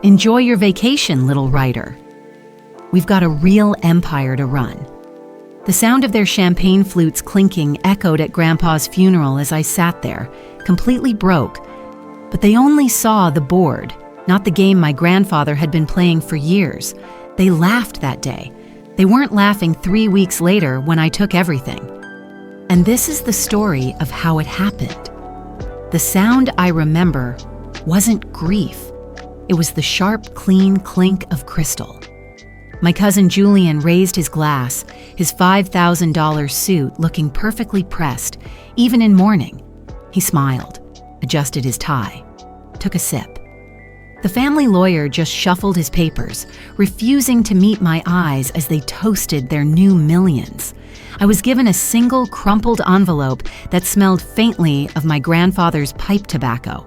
Enjoy your vacation, little writer. We've got a real empire to run." The sound of their champagne flutes clinking echoed at Grandpa's funeral as I sat there, completely broke. But they only saw the board, not the game my grandfather had been playing for years. They laughed that day. They weren't laughing 3 weeks later when I took everything. And this is the story of how it happened. The sound I remember wasn't grief. It was the sharp, clean clink of crystal. My cousin Julian raised his glass, his $5,000 suit looking perfectly pressed, even in mourning. He smiled, adjusted his tie, took a sip. The family lawyer just shuffled his papers, refusing to meet my eyes as they toasted their new millions. I was given a single crumpled envelope that smelled faintly of my grandfather's pipe tobacco.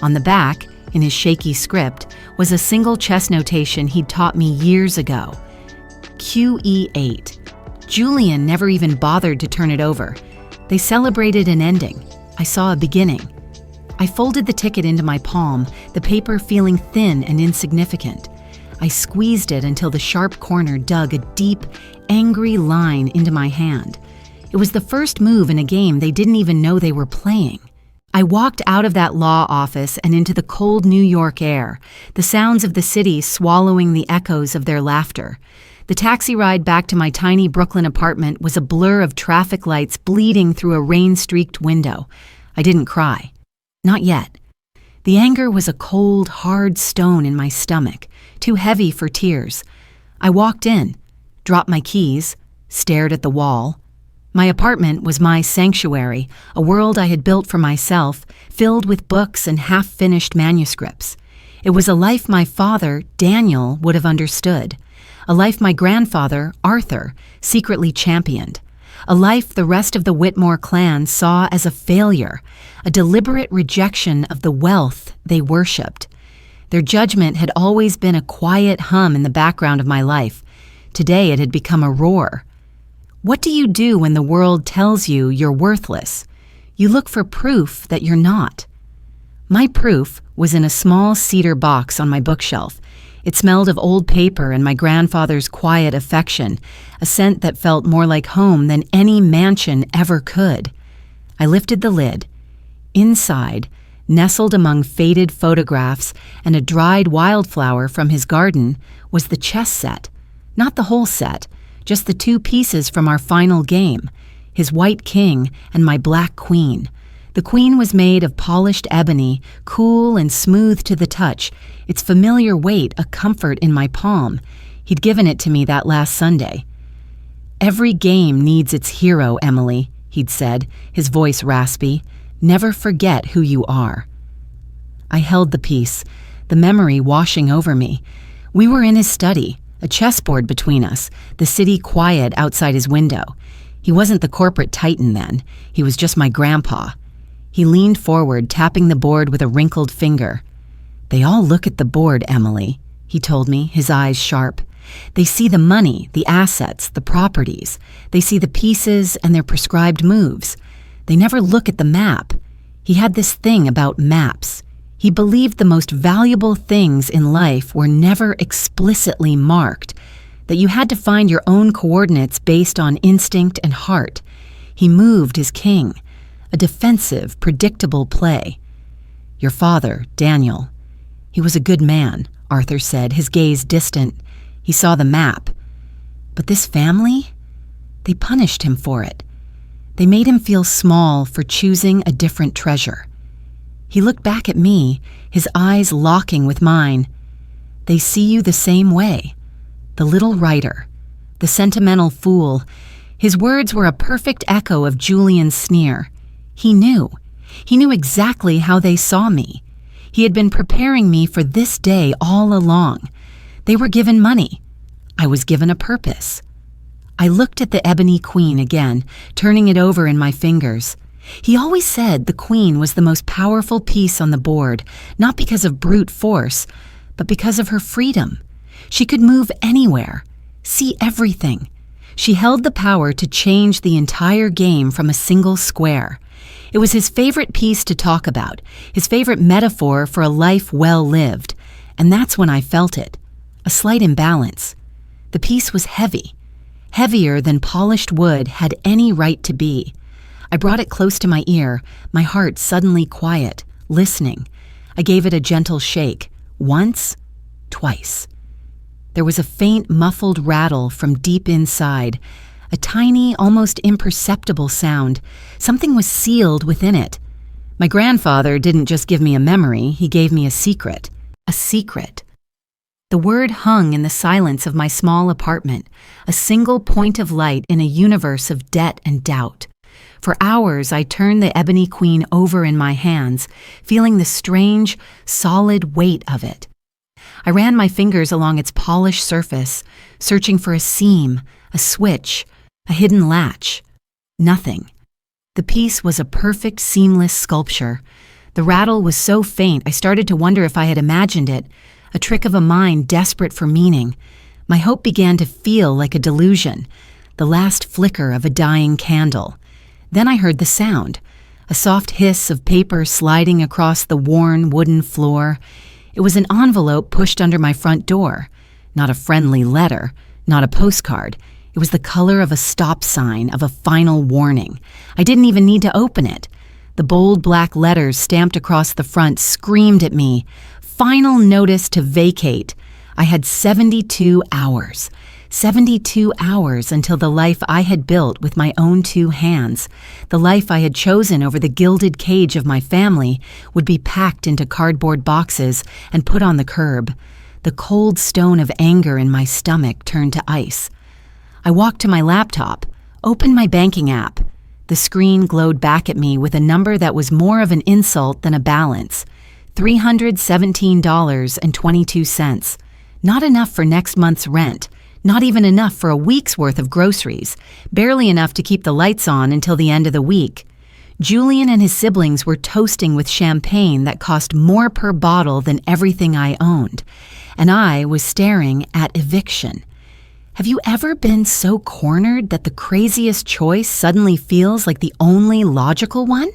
On the back, in his shaky script, was a single chess notation he'd taught me years ago. QE8. Julian never even bothered to turn it over. They celebrated an ending. I saw a beginning. I folded the ticket into my palm, the paper feeling thin and insignificant. I squeezed it until the sharp corner dug a deep, angry line into my hand. It was the first move in a game they didn't even know they were playing. I walked out of that law office and into the cold New York air, the sounds of the city swallowing the echoes of their laughter. The taxi ride back to my tiny Brooklyn apartment was a blur of traffic lights bleeding through a rain-streaked window. I didn't cry. Not yet. The anger was a cold, hard stone in my stomach, too heavy for tears. I walked in, dropped my keys, stared at the wall. My apartment was my sanctuary, a world I had built for myself, filled with books and half-finished manuscripts. It was a life my father, Daniel, would have understood. A life my grandfather, Arthur, secretly championed. A life the rest of the Whitmore clan saw as a failure, a deliberate rejection of the wealth they worshipped. Their judgment had always been a quiet hum in the background of my life. Today it had become a roar. What do you do when the world tells you you're worthless? You look for proof that you're not. My proof was in a small cedar box on my bookshelf. It smelled of old paper and my grandfather's quiet affection, a scent that felt more like home than any mansion ever could. I lifted the lid. Inside, nestled among faded photographs and a dried wildflower from his garden, was the chess set. Not the whole set, just the 2 pieces from our final game, his white king and my black queen. The queen was made of polished ebony, cool and smooth to the touch, its familiar weight a comfort in my palm. He'd given it to me that last Sunday. "Every game needs its hero, Emily," he'd said, his voice raspy. "Never forget who you are." I held the piece, the memory washing over me. We were in his study, a chessboard between us, the city quiet outside his window. He wasn't the corporate titan then. He was just my grandpa. He leaned forward, tapping the board with a wrinkled finger. "They all look at the board, Emily," he told me, his eyes sharp. "They see the money, the assets, the properties. They see the pieces and their prescribed moves. They never look at the map." He had this thing about maps. He believed the most valuable things in life were never explicitly marked, that you had to find your own coordinates based on instinct and heart. He moved his king, a defensive, predictable play. "Your father, Daniel, he was a good man," Arthur said, his gaze distant. He saw the map. "But this family? They punished him for it. They made him feel small for choosing a different treasure." He looked back at me, his eyes locking with mine. "They see you the same way. The little writer, the sentimental fool." His words were a perfect echo of Julian's sneer. He knew. He knew exactly how they saw me. He had been preparing me for this day all along. They were given money. I was given a purpose. I looked at the ebony queen again, turning it over in my fingers. He always said the queen was the most powerful piece on the board, not because of brute force, but because of her freedom. She could move anywhere, see everything. She held the power to change the entire game from a single square. It was his favorite piece to talk about, his favorite metaphor for a life well lived. And that's when I felt it, a slight imbalance. The piece was heavy, heavier than polished wood had any right to be. I brought it close to my ear, my heart suddenly quiet, listening. I gave it a gentle shake, once, twice. There was a faint, muffled rattle from deep inside, a tiny, almost imperceptible sound. Something was sealed within it. My grandfather didn't just give me a memory, he gave me a secret. A secret. The word hung in the silence of my small apartment, a single point of light in a universe of debt and doubt. For hours I turned the ebony queen over in my hands, feeling the strange, solid weight of it. I ran my fingers along its polished surface, searching for a seam, a switch, a hidden latch. Nothing. The piece was a perfect, seamless sculpture. The rattle was so faint I started to wonder if I had imagined it, a trick of a mind desperate for meaning. My hope began to feel like a delusion, the last flicker of a dying candle. Then I heard the sound, a soft hiss of paper sliding across the worn wooden floor. It was an envelope pushed under my front door. Not a friendly letter, not a postcard. It was the color of a stop sign, of a final warning. I didn't even need to open it. The bold black letters stamped across the front screamed at me. Final notice to vacate. I had 72 hours. 72 hours until the life I had built with my own 2 hands, the life I had chosen over the gilded cage of my family, would be packed into cardboard boxes and put on the curb. The cold stone of anger in my stomach turned to ice. I walked to my laptop, opened my banking app. The screen glowed back at me with a number that was more of an insult than a balance. $317.22. Not enough for next month's rent. Not even enough for a week's worth of groceries. Barely enough to keep the lights on until the end of the week. Julian and his siblings were toasting with champagne that cost more per bottle than everything I owned. And I was staring at eviction. Have you ever been so cornered that the craziest choice suddenly feels like the only logical one?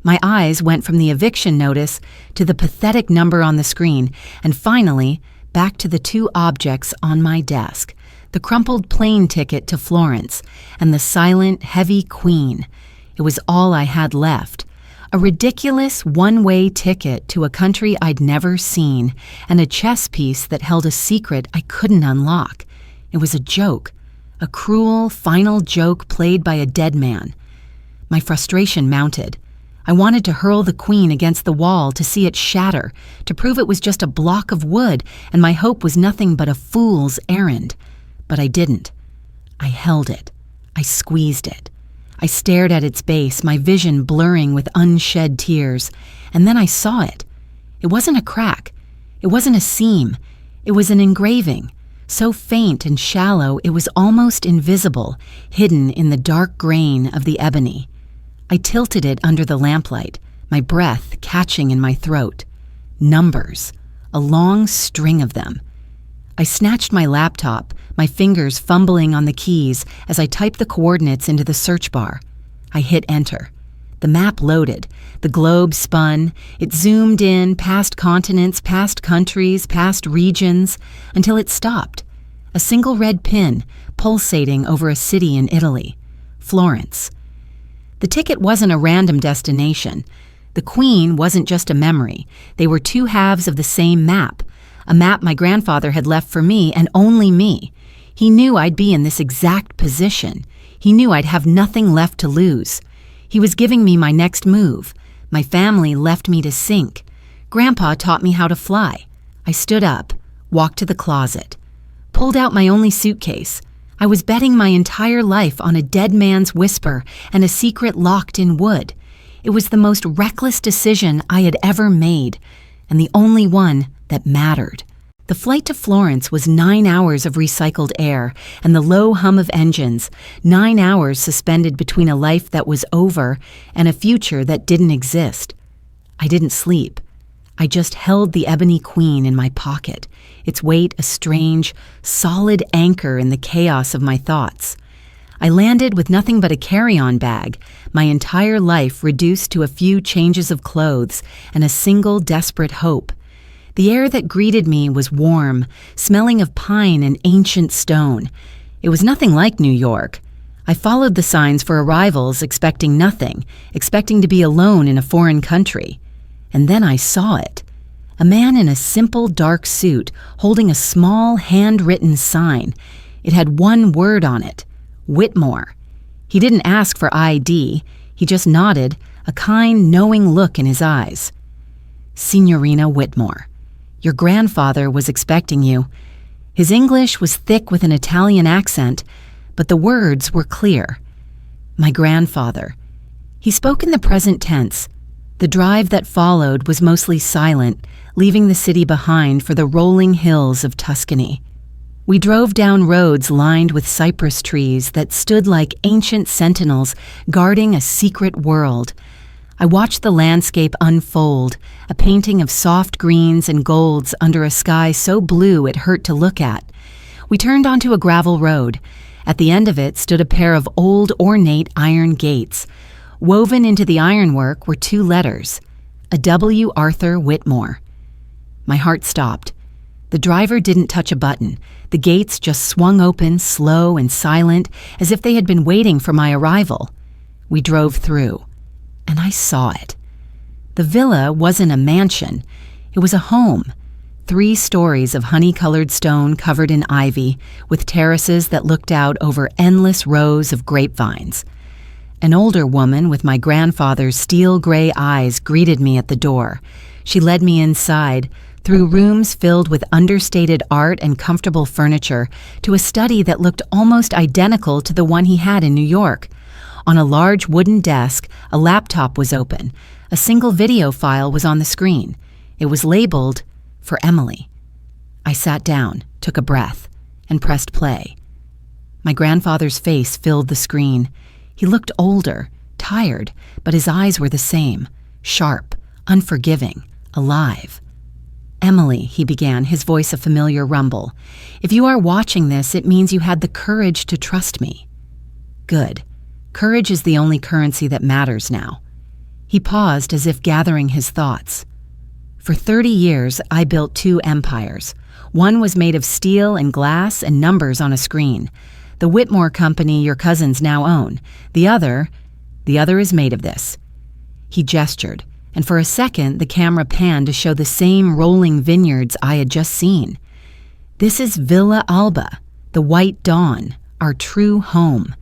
My eyes went from the eviction notice to the pathetic number on the screen, and finally, back to the 2 objects on my desk, the crumpled plane ticket to Florence and the silent, heavy queen. It was all I had left. A ridiculous one-way ticket to a country I'd never seen, and a chess piece that held a secret I couldn't unlock. It was a joke, a cruel, final joke played by a dead man. My frustration mounted. I wanted to hurl the queen against the wall to see it shatter, to prove it was just a block of wood and my hope was nothing but a fool's errand. But I didn't. I held it. I squeezed it. I stared at its base, my vision blurring with unshed tears, and then I saw it. It wasn't a crack. It wasn't a seam. It was an engraving, so faint and shallow it was almost invisible, hidden in the dark grain of the ebony. I tilted it under the lamplight, my breath catching in my throat. Numbers, a long string of them. I snatched my laptop, my fingers fumbling on the keys as I typed the coordinates into the search bar. I hit enter. The map loaded. The globe spun. It zoomed in, past continents, past countries, past regions, until it stopped. A single red pin, pulsating over a city in Italy. Florence. The ticket wasn't a random destination. The Queen wasn't just a memory. They were 2 halves of the same map, a map my grandfather had left for me and only me. He knew I'd be in this exact position. He knew I'd have nothing left to lose. He was giving me my next move. My family left me to sink. Grandpa taught me how to fly. I stood up, walked to the closet, pulled out my only suitcase. I was betting my entire life on a dead man's whisper and a secret locked in wood. It was the most reckless decision I had ever made, and the only one that mattered. The flight to Florence was 9 hours of recycled air and the low hum of engines, 9 hours suspended between a life that was over and a future that didn't exist. I didn't sleep. I just held the ebony queen in my pocket, its weight a strange, solid anchor in the chaos of my thoughts. I landed with nothing but a carry-on bag, my entire life reduced to a few changes of clothes and a single desperate hope. The air that greeted me was warm, smelling of pine and ancient stone. It was nothing like New York. I followed the signs for arrivals, expecting nothing, expecting to be alone in a foreign country. And then I saw it. A man in a simple dark suit holding a small handwritten sign. It had one word on it, Whitmore. He didn't ask for ID. He just nodded, a kind, knowing look in his eyes. Signorina Whitmore, your grandfather was expecting you. His English was thick with an Italian accent, but the words were clear. My grandfather. He spoke in the present tense. The drive that followed was mostly silent, leaving the city behind for the rolling hills of Tuscany. We drove down roads lined with cypress trees that stood like ancient sentinels guarding a secret world. I watched the landscape unfold, a painting of soft greens and golds under a sky so blue it hurt to look at. We turned onto a gravel road. At the end of it stood a pair of old, ornate iron gates. Woven into the ironwork were two letters, a W. Arthur Whitmore. My heart stopped. The driver didn't touch a button. The gates just swung open, slow and silent, as if they had been waiting for my arrival. We drove through, and I saw it. The villa wasn't a mansion. It was a home. 3 stories of honey-colored stone covered in ivy, with terraces that looked out over endless rows of grapevines. An older woman with my grandfather's steel-gray eyes greeted me at the door. She led me inside, through rooms filled with understated art and comfortable furniture, to a study that looked almost identical to the one he had in New York. On a large wooden desk, a laptop was open. A single video file was on the screen. It was labeled, "For Emily." I sat down, took a breath, and pressed play. My grandfather's face filled the screen. He looked older, tired, but his eyes were the same, sharp, unforgiving, alive. "Emily," he began, his voice a familiar rumble. "If you are watching this, it means you had the courage to trust me." Good. Courage is the only currency that matters now. He paused as if gathering his thoughts. For 30 years, I built 2 empires. One was made of steel and glass and numbers on a screen. The Whitmore company your cousins now own. The other is made of this. He gestured, and for a second the camera panned to show the same rolling vineyards I had just seen. This is Villa Alba, the White Dawn, our true home.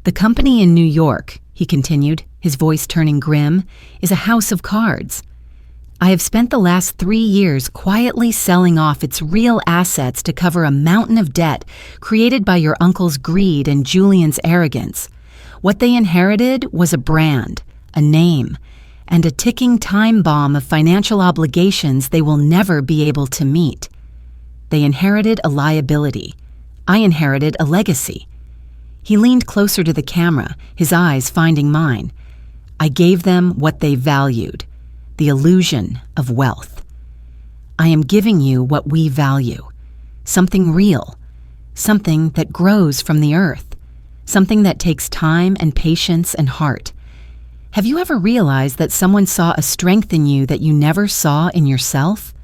The company in New York, he continued, his voice turning grim, is a house of cards. I have spent the last 3 years quietly selling off its real assets to cover a mountain of debt created by your uncle's greed and Julian's arrogance. What they inherited was a brand, a name, and a ticking time bomb of financial obligations they will never be able to meet. They inherited a liability. I inherited a legacy. He leaned closer to the camera, his eyes finding mine. I gave them what they valued, the illusion of wealth. I am giving you what we value, something real, something that grows from the earth, something that takes time and patience and heart. Have you ever realized that someone saw a strength in you that you never saw in yourself?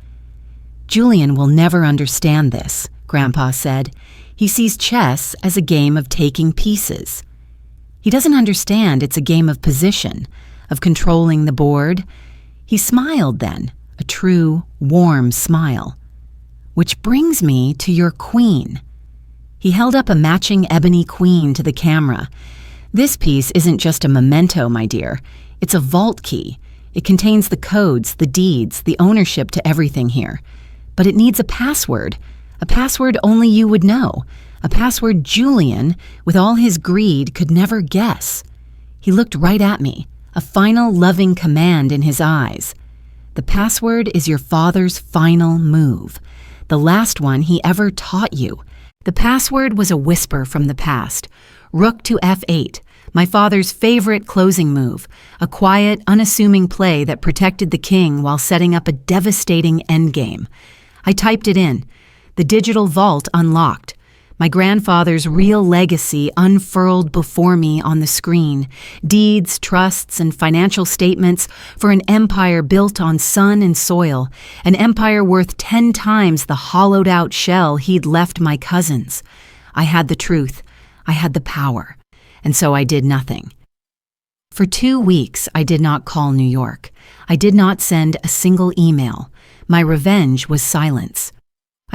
Julian will never understand this, Grandpa said. He sees chess as a game of taking pieces. He doesn't understand it's a game of position, of controlling the board. He smiled then, a true, warm smile. Which brings me to your queen. He held up a matching ebony queen to the camera. This piece isn't just a memento, my dear. It's a vault key. It contains the codes, the deeds, the ownership to everything here. But it needs a password only you would know, a password Julian, with all his greed, could never guess. He looked right at me, a final loving command in his eyes. The password is your father's final move, the last one he ever taught you. The password was a whisper from the past. Rook to F8, my father's favorite closing move, a quiet, unassuming play that protected the king while setting up a devastating endgame. I typed it in. The digital vault unlocked. My grandfather's real legacy unfurled before me on the screen, deeds, trusts, and financial statements for an empire built on sun and soil, an empire worth 10 times the hollowed-out shell he'd left my cousins. I had the truth. I had the power. And so I did nothing. For 2 weeks, I did not call New York. I did not send a single email. My revenge was silence.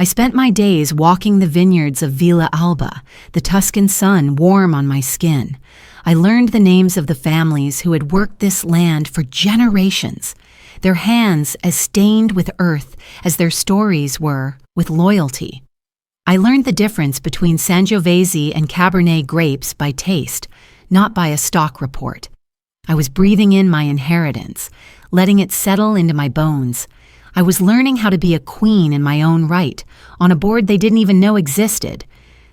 I spent my days walking the vineyards of Villa Alba, the Tuscan sun warm on my skin. I learned the names of the families who had worked this land for generations, their hands as stained with earth as their stories were with loyalty. I learned the difference between Sangiovese and Cabernet grapes by taste, not by a stock report. I was breathing in my inheritance, letting it settle into my bones. I was learning how to be a queen in my own right, on a board they didn't even know existed.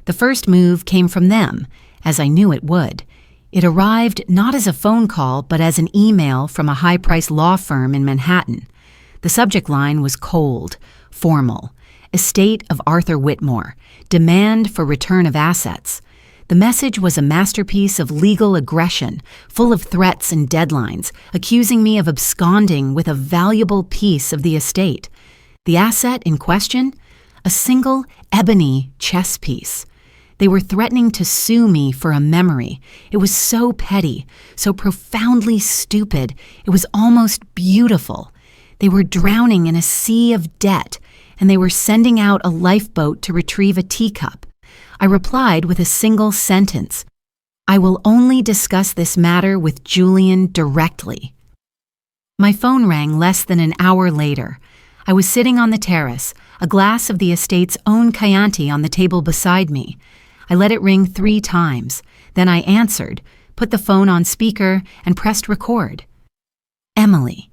The first move came from them, as I knew it would. It arrived not as a phone call, but as an email from a high-priced law firm in Manhattan. The subject line was cold, formal. Estate of Arthur Whitmore. Demand for return of assets. The message was a masterpiece of legal aggression, full of threats and deadlines, accusing me of absconding with a valuable piece of the estate. The asset in question? A single ebony chess piece. They were threatening to sue me for a memory. It was so petty, so profoundly stupid, it was almost beautiful. They were drowning in a sea of debt, and they were sending out a lifeboat to retrieve a teacup. I replied with a single sentence. I will only discuss this matter with Julian directly. My phone rang less than an hour later. I was sitting on the terrace, a glass of the estate's own Chianti on the table beside me. I let it ring 3 times. Then I answered, put the phone on speaker, and pressed record. Emily.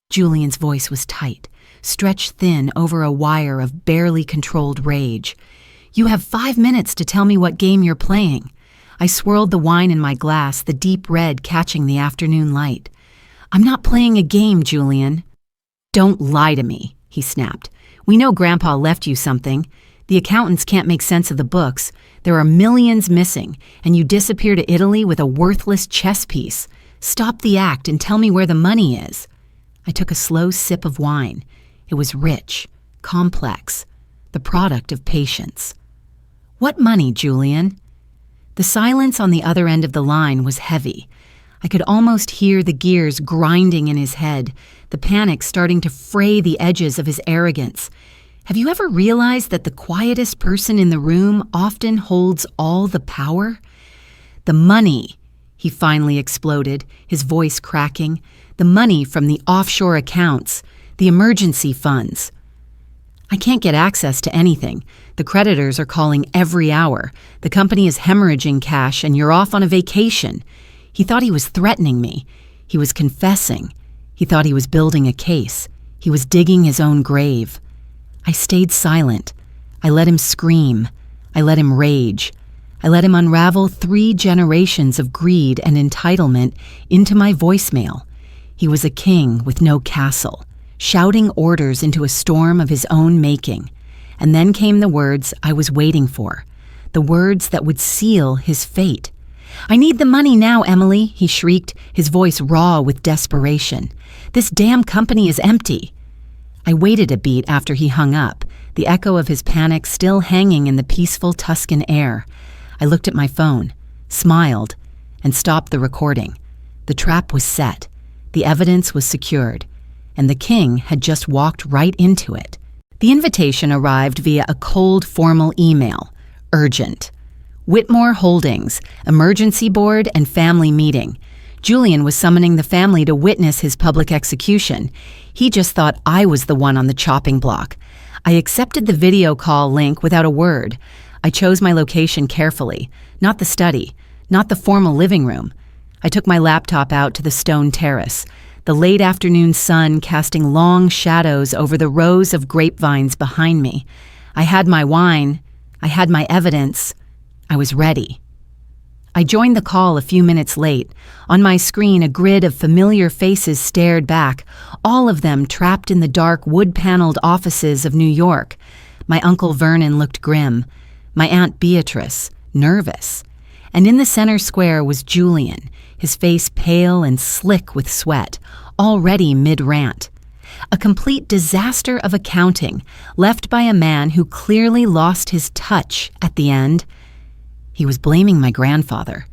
Julian's voice was tight, stretched thin over a wire of barely controlled rage. You have 5 minutes to tell me what game you're playing. I swirled the wine in my glass, the deep red catching the afternoon light. I'm not playing a game, Julian. Don't lie to me, he snapped. We know Grandpa left you something. The accountants can't make sense of the books. There are millions missing, and you disappear to Italy with a worthless chess piece. Stop the act and tell me where the money is. I took a slow sip of wine. It was rich, complex, the product of patience. What money, Julian? The silence on the other end of the line was heavy. I could almost hear the gears grinding in his head, the panic starting to fray the edges of his arrogance. Have you ever realized that the quietest person in the room often holds all the power? The money, he finally exploded, his voice cracking. The money from the offshore accounts, the emergency funds. I can't get access to anything. The creditors are calling every hour. The company is hemorrhaging cash and you're off on a vacation. He thought he was threatening me. He was confessing. He thought he was building a case. He was digging his own grave. I stayed silent. I let him scream. I let him rage. I let him unravel 3 generations of greed and entitlement into my voicemail. He was a king with no castle, shouting orders into a storm of his own making. And then came the words I was waiting for, the words that would seal his fate. I need the money now, Emily, he shrieked, his voice raw with desperation. This damn company is empty. I waited a beat after he hung up, the echo of his panic still hanging in the peaceful Tuscan air. I looked at my phone, smiled, and stopped the recording. The trap was set. The evidence was secured, and the king had just walked right into it. The invitation arrived via a cold, formal email. Urgent. Whitmore Holdings, emergency board and family meeting. Julian was summoning the family to witness his public execution. He just thought I was the one on the chopping block. I accepted the video call link without a word. I chose my location carefully, not the study, not the formal living room. I took my laptop out to the stone terrace, the late afternoon sun casting long shadows over the rows of grapevines behind me. I had my wine. I had my evidence. I was ready. I joined the call a few minutes late. On my screen, a grid of familiar faces stared back, all of them trapped in the dark wood-paneled offices of New York. My Uncle Vernon looked grim. my Aunt Beatrice, nervous. And in the center square was Julian, his face pale and slick with sweat, already mid-rant. A complete disaster of accounting left by a man who clearly lost his touch at the end. He was blaming my grandfather,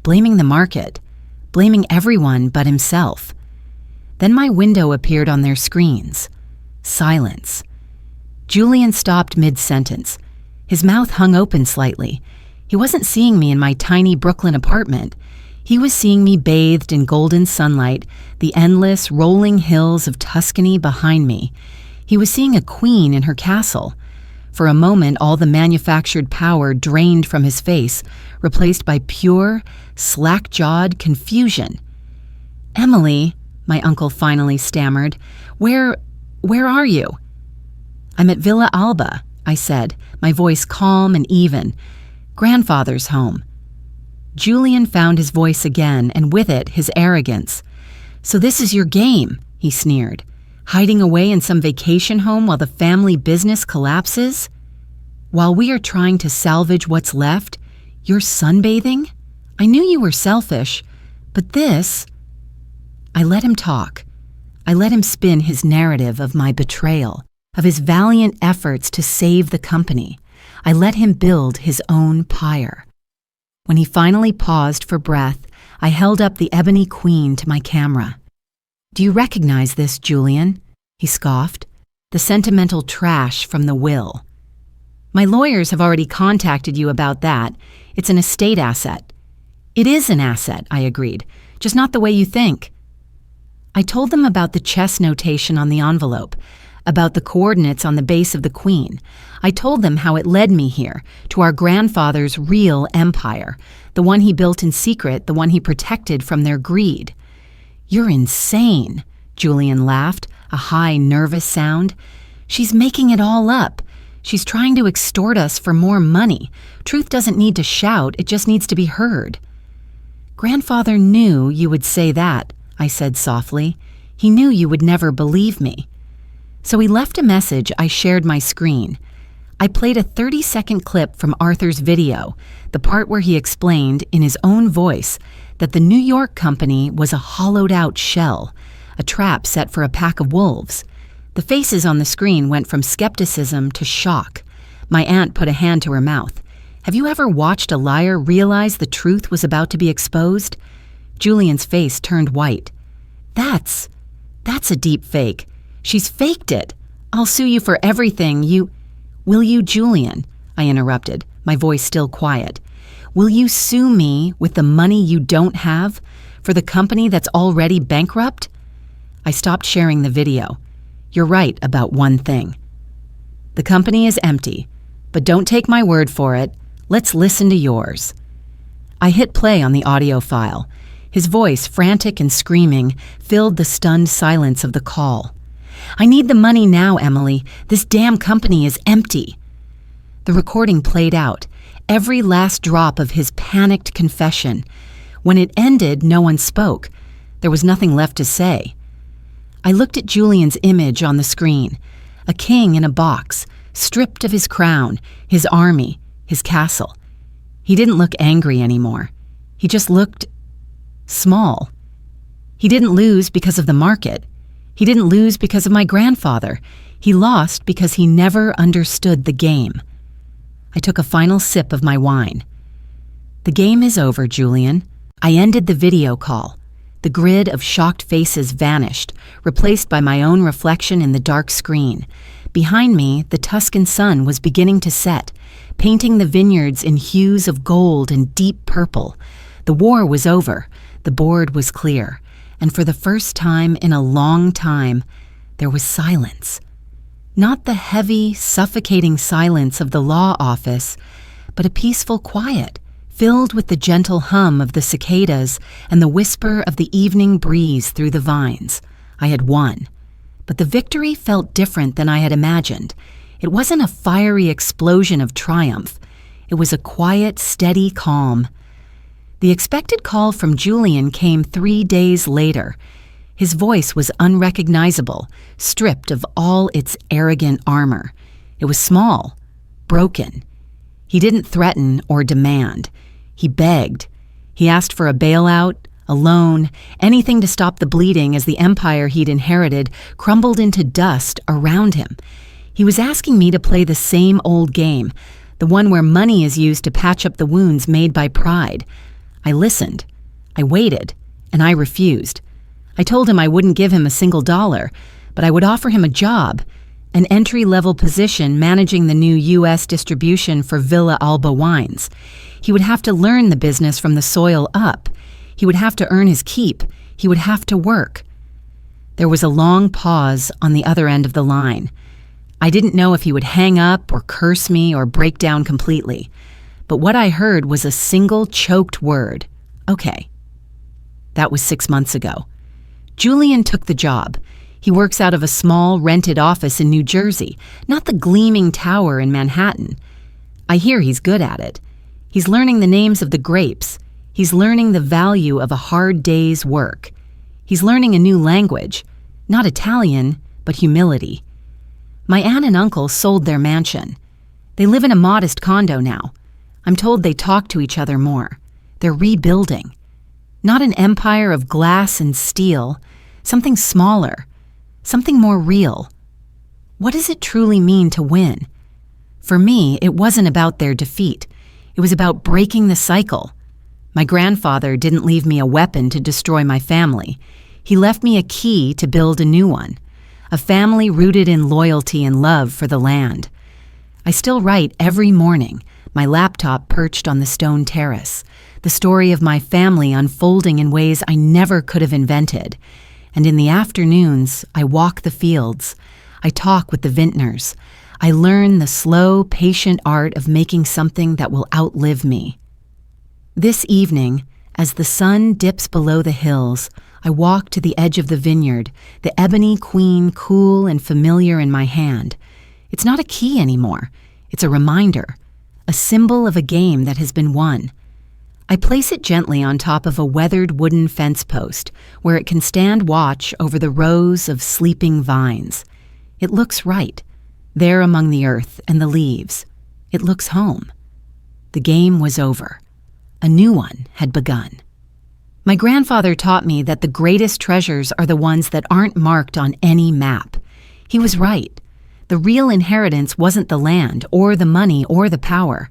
blaming the market, blaming everyone but himself. Then my window appeared on their screens. Silence. Julian stopped mid-sentence. His mouth hung open slightly. He wasn't seeing me in my tiny Brooklyn apartment. He was seeing me bathed in golden sunlight, the endless, rolling hills of Tuscany behind me. He was seeing a queen in her castle. For a moment, all the manufactured power drained from his face, replaced by pure, slack-jawed confusion. "Emily," my uncle finally stammered, where are you?" "I'm at Villa Alba," I said, my voice calm and even. "Grandfather's home." Julian found his voice again, and with it, his arrogance. "So this is your game," he sneered. "Hiding away in some vacation home while the family business collapses? While we are trying to salvage what's left, you're sunbathing? I knew you were selfish, but this—" I let him talk. I let him spin his narrative of my betrayal, of his valiant efforts to save the company. I let him build his own pyre. When he finally paused for breath, I held up the ebony queen to my camera. "Do you recognize this, Julian?" he scoffed. "The sentimental trash from the will." "My lawyers have already contacted you about that. It's an estate asset." "It is an asset," I agreed, "just not the way you think." I told them about the chess notation on the envelope, about the coordinates on the base of the queen. I told them how it led me here, to our grandfather's real empire, the one he built in secret, the one he protected from their greed. "You're insane," Julian laughed, a high, nervous sound. "She's making it all up. She's trying to extort us for more money. Truth doesn't need to shout, it just needs to be heard." "Grandfather knew you would say that," I said softly. "He knew you would never believe me." So he left a message. I shared my screen. I played a 30-second clip from Arthur's video, the part where he explained, in his own voice, that the New York company was a hollowed-out shell, a trap set for a pack of wolves. The faces on the screen went from skepticism to shock. My aunt put a hand to her mouth. "Have you ever watched a liar realize the truth was about to be exposed?" Julian's face turned white. That's a deep fake. She's faked it. I'll sue you for everything you—" "Will you, Julian?" I interrupted, my voice still quiet. "Will you sue me with the money you don't have for the company that's already bankrupt?" I stopped sharing the video. "You're right about one thing. The company is empty, but don't take my word for it. Let's listen to yours." I hit play on the audio file. His voice, frantic and screaming, filled the stunned silence of the call. "I need the money now, Emily. This damn company is empty." The recording played out, every last drop of his panicked confession. When it ended, no one spoke. There was nothing left to say. I looked at Julian's image on the screen, a king in a box, stripped of his crown, his army, his castle. He didn't look angry anymore. He just looked small. He didn't lose because of the market. He didn't lose because of my grandfather. He lost because he never understood the game. I took a final sip of my wine. "The game is over, Julian." I ended the video call. The grid of shocked faces vanished, replaced by my own reflection in the dark screen. Behind me, the Tuscan sun was beginning to set, painting the vineyards in hues of gold and deep purple. The war was over. The board was clear. And for the first time in a long time, there was silence. Not the heavy, suffocating silence of the law office, but a peaceful quiet, filled with the gentle hum of the cicadas and the whisper of the evening breeze through the vines. I had won. But the victory felt different than I had imagined. It wasn't a fiery explosion of triumph. It was a quiet, steady calm. The expected call from Julian came 3 days later. His voice was unrecognizable, stripped of all its arrogant armor. It was small, broken. He didn't threaten or demand. He begged. He asked for a bailout, a loan, anything to stop the bleeding as the empire he'd inherited crumbled into dust around him. He was asking me to play the same old game, the one where money is used to patch up the wounds made by pride. I listened. I waited, and I refused. I told him I wouldn't give him a single dollar, but I would offer him a job, an entry-level position managing the new U.S. distribution for Villa Alba wines. He would have to learn the business from the soil up. He would have to earn his keep. He would have to work. There was a long pause on the other end of the line. I didn't know if he would hang up or curse me or break down completely. But what I heard was a single choked word. Okay. That was 6 months ago. Julian took the job. He works out of a small rented office in New Jersey, not the gleaming tower in Manhattan. I hear he's good at it. He's learning the names of the grapes. He's learning the value of a hard day's work. He's learning a new language, not Italian, but humility. My aunt and uncle sold their mansion. They live in a modest condo now. I'm told they talk to each other more. They're rebuilding. Not an empire of glass and steel, something smaller, something more real. What does it truly mean to win? For me, it wasn't about their defeat. It was about breaking the cycle. My grandfather didn't leave me a weapon to destroy my family. He left me a key to build a new one, a family rooted in loyalty and love for the land. I still write every morning, my laptop perched on the stone terrace, the story of my family unfolding in ways I never could have invented. And in the afternoons, I walk the fields. I talk with the vintners. I learn the slow, patient art of making something that will outlive me. This evening, as the sun dips below the hills, I walk to the edge of the vineyard, the ebony queen cool and familiar in my hand. It's not a key anymore. It's a reminder, a symbol of a game that has been won. I place it gently on top of a weathered wooden fence post where it can stand watch over the rows of sleeping vines. It looks right, there among the earth and the leaves. It looks home. The game was over. A new one had begun. My grandfather taught me that the greatest treasures are the ones that aren't marked on any map. He was right. The real inheritance wasn't the land or the money or the power.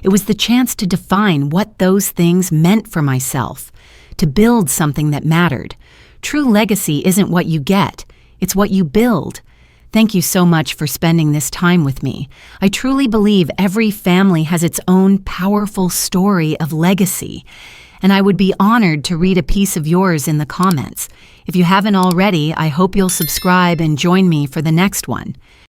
It was the chance to define what those things meant for myself, to build something that mattered. True legacy isn't what you get, it's what you build. Thank you so much for spending this time with me. I truly believe every family has its own powerful story of legacy, and I would be honored to read a piece of yours in the comments. If you haven't already, I hope you'll subscribe and join me for the next one.